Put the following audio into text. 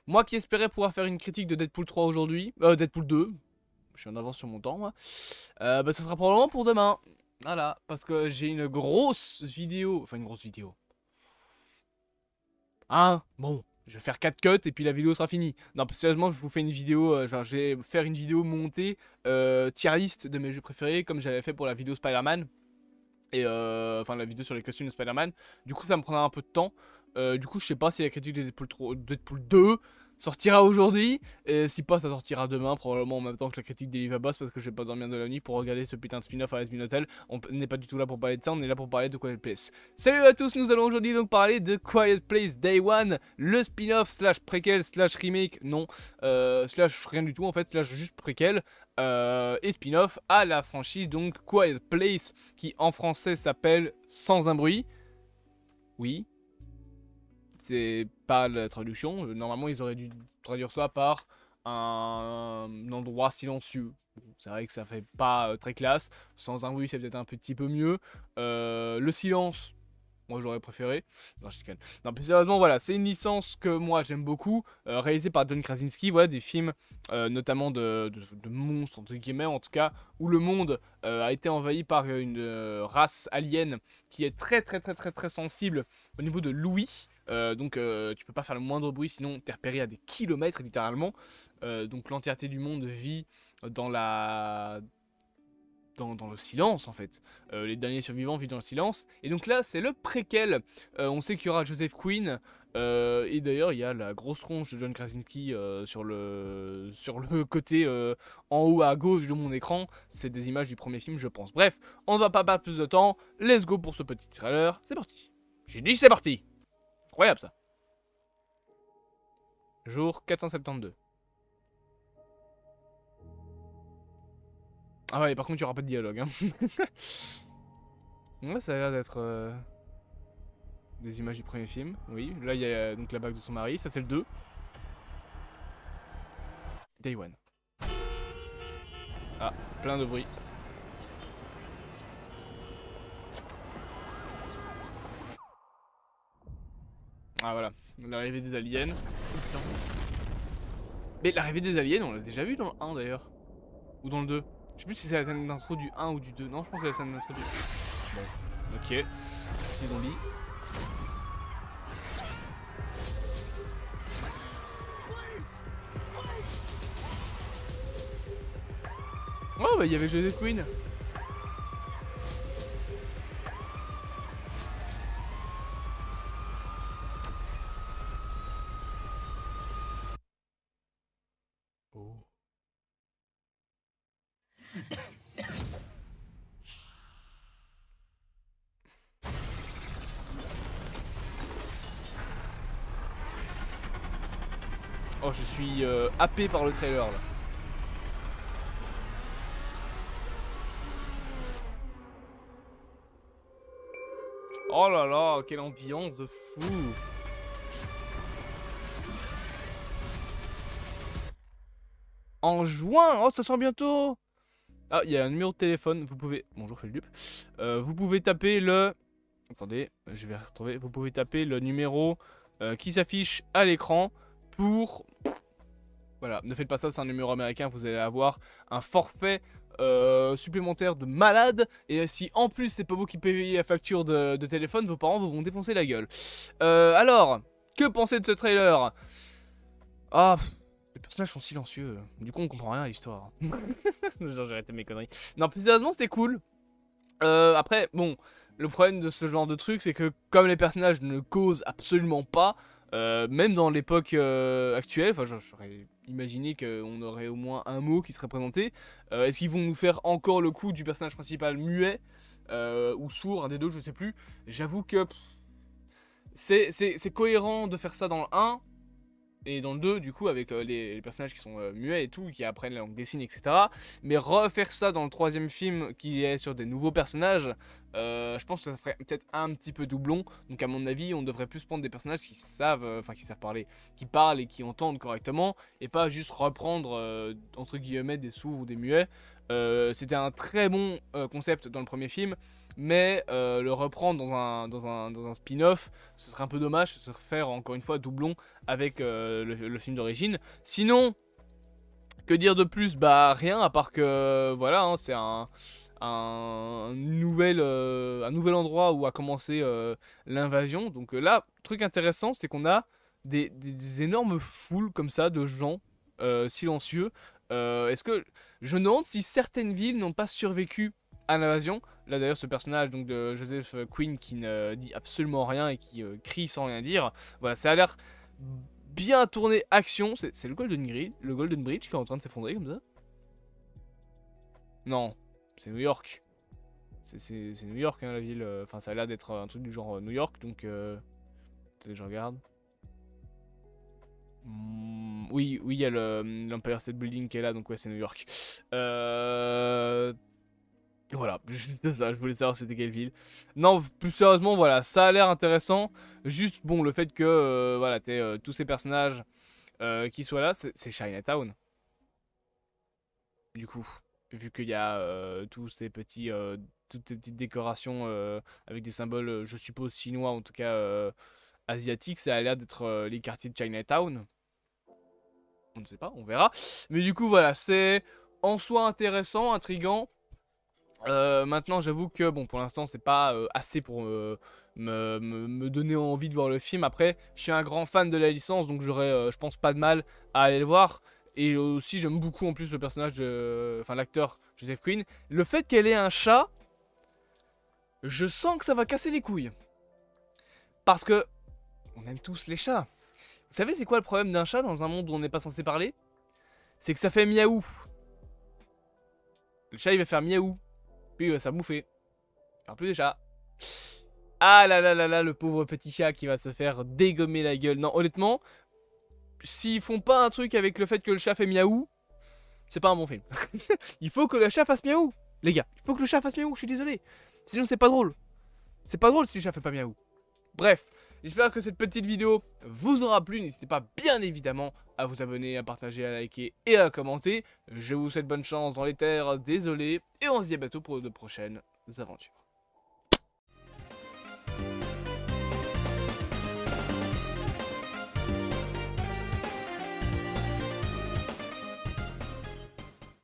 Moi qui espérais pouvoir faire une critique de Deadpool 3 aujourd'hui, Deadpool 2, je suis en avance sur mon temps, moi. Bah, ce sera probablement pour demain. Voilà, parce que j'ai une grosse vidéo, enfin une grosse vidéo. Hein, bon, je vais faire 4 cuts et puis la vidéo sera finie. Non, sérieusement, je vous fais une vidéo, enfin, je vais faire une vidéo montée, tier list de mes jeux préférés, comme j'avais fait pour la vidéo Spider-Man. Et enfin la vidéo sur les costumes de Spider-Man. Du coup ça me prendra un peu de temps. Du coup je sais pas si la critique de Deadpool 2 sortira aujourd'hui. Et si pas ça sortira demain, probablement en même temps que la critique d'Eliva Boss, parce que je vais pas dormir de la nuit pour regarder ce putain de spin-off à Asbin Hotel. On n'est pas du tout là pour parler de ça, on est là pour parler de Quiet Place. Salut à tous, nous allons aujourd'hui donc parler de Quiet Place Day One, le spin-off slash préquel slash remake, non, slash rien du tout en fait, slash juste préquel. Et spin-off à la franchise donc Quiet Place, qui en français s'appelle Sans un bruit. Oui, c'est pas la traduction. Normalement, ils auraient dû traduire ça par un endroit silencieux. Bon, c'est vrai que ça fait pas très classe. Sans un bruit, c'est peut-être un petit peu mieux. Le silence, moi j'aurais préféré. Non, je déconne. Non, plus sérieusement, voilà, c'est une licence que moi j'aime beaucoup, réalisée par John Krasinski. Voilà, des films notamment de monstres, entre guillemets, en tout cas, où le monde a été envahi par une race alien qui est très très très très très sensible au niveau de l'ouïe. Donc tu peux pas faire le moindre bruit, sinon t'es repéré à des kilomètres littéralement. Donc l'entièreté du monde vit dans la dans le silence en fait. Les derniers survivants vivent dans le silence. Et donc là, c'est le préquel. On sait qu'il y aura Joseph Quinn. Et d'ailleurs, il y a la grosse ronge de John Krasinski sur le côté en haut à gauche de mon écran. C'est des images du premier film, je pense. Bref, on ne va pas perdre plus de temps. Let's go pour ce petit trailer. C'est parti. J'ai dit c'est parti. Incroyable ça. Jour 472. Ah ouais, par contre, il n'y aura pas de dialogue. Hein. Ouais, ça a l'air d'être des images du premier film. Oui, là, il y a donc la bague de son mari. Ça, c'est le 2. Day One. Ah, plein de bruit. Ah, voilà. L'arrivée des aliens. Oh, putain. Mais l'arrivée des aliens, on l'a déjà vu dans le 1 d'ailleurs. Ou dans le 2. Je sais plus si c'est la scène d'intro du 1 ou du 2. Non, je pense que c'est la scène d'intro du 1. Bon, ok. Petits zombies. Oh, bah il y avait Joseph Quinn. Oh. Oh, je suis happé par le trailer là. Oh là là, quelle ambiance de fou. En juin. Oh, ça sort bientôt. Ah, il y a un numéro de téléphone. Vous pouvez. Bonjour, Feldup. Vous pouvez taper le. Attendez, je vais retrouver. Vous pouvez taper le numéro qui s'affiche à l'écran pour. Voilà, ne faites pas ça, c'est un numéro américain. Vous allez avoir un forfait supplémentaire de malade. Et si en plus c'est pas vous qui payez la facture de téléphone, vos parents vous vont défoncer la gueule. Alors, que pensez de ce trailer? Ah, les personnages sont silencieux. Du coup, on comprend rien à l'histoire. Genre, j'ai arrêté mes conneries. Non, plus sérieusement, c'était cool. Après, bon, le problème de ce genre de truc, c'est que comme les personnages ne causent absolument pas, même dans l'époque actuelle, enfin, j'aurais imaginé qu'on aurait au moins un mot qui serait présenté. Est-ce qu'ils vont nous faire encore le coup du personnage principal muet ou sourd, un des deux, je sais plus. J'avoue que c'est cohérent de faire ça dans le 1. Et dans le 2, du coup, avec les personnages qui sont muets et tout, qui apprennent la langue des signes, etc. Mais refaire ça dans le troisième film, qui est sur des nouveaux personnages, je pense que ça ferait peut-être un petit peu doublon. Donc à mon avis, on devrait plus prendre des personnages qui savent, qui savent parler, qui parlent et qui entendent correctement, et pas juste reprendre, entre guillemets, des sourds ou des muets. C'était un très bon concept dans le premier film. mais le reprendre dans un spin-off, ce serait un peu dommage, ce serait faire encore une fois doublon avec le film d'origine. Sinon, que dire de plus? Bah rien, à part que voilà, hein, c'est un nouvel endroit où a commencé l'invasion. Donc là, truc intéressant, c'est qu'on a des énormes foules comme ça de gens silencieux. Est-ce que je me demande si certaines villes n'ont pas survécu à l'invasion. Là d'ailleurs ce personnage donc de Joseph Quinn qui ne dit absolument rien et qui crie sans rien dire. Voilà, ça a l'air bien tourné action. C'est le Golden Bridge qui est en train de s'effondrer comme ça. Non, c'est New York. C'est New York hein, la ville. Enfin ça a l'air d'être un truc du genre New York donc attendez, je regarde. Oui, il y a l'Empire State Building qui est là, donc ouais, c'est New York. Voilà, juste ça, je voulais savoir c'était quelle ville. Non, plus sérieusement, voilà, ça a l'air intéressant. Juste, bon, le fait que, voilà, t'aies tous ces personnages qui soient là, c'est Chinatown. Du coup, vu qu'il y a toutes ces petites décorations avec des symboles, je suppose, chinois, en tout cas asiatiques, ça a l'air d'être les quartiers de Chinatown. On ne sait pas, on verra. Mais du coup, voilà, c'est en soi intéressant, intriguant. Maintenant, j'avoue que, bon, pour l'instant, c'est pas assez pour me donner envie de voir le film. Après, je suis un grand fan de la licence, donc j'aurais, je pense, pas de mal à aller le voir. Et aussi, j'aime beaucoup en plus le personnage enfin, l'acteur Joseph Quinn. Le fait qu'elle ait un chat, je sens que ça va casser les couilles. Parce que, on aime tous les chats. Vous savez, c'est quoi le problème d'un chat dans un monde où on n'est pas censé parler? C'est que ça fait miaou. Le chat, il va faire miaou. Puis il va s'abouffer. En plus des chats. Ah là là là là, le pauvre petit chat qui va se faire dégommer la gueule. Non, honnêtement, s'ils font pas un truc avec le fait que le chat fait miaou, c'est pas un bon film. Il faut que le chat fasse miaou, les gars. Il faut que le chat fasse miaou, je suis désolé. Sinon, c'est pas drôle. C'est pas drôle si le chat fait pas miaou. Bref, j'espère que cette petite vidéo vous aura plu. N'hésitez pas, bien évidemment, à vous abonner, à partager, à liker et à commenter. Je vous souhaite bonne chance dans les terres, désolé. Et on se dit à bientôt pour de prochaines aventures.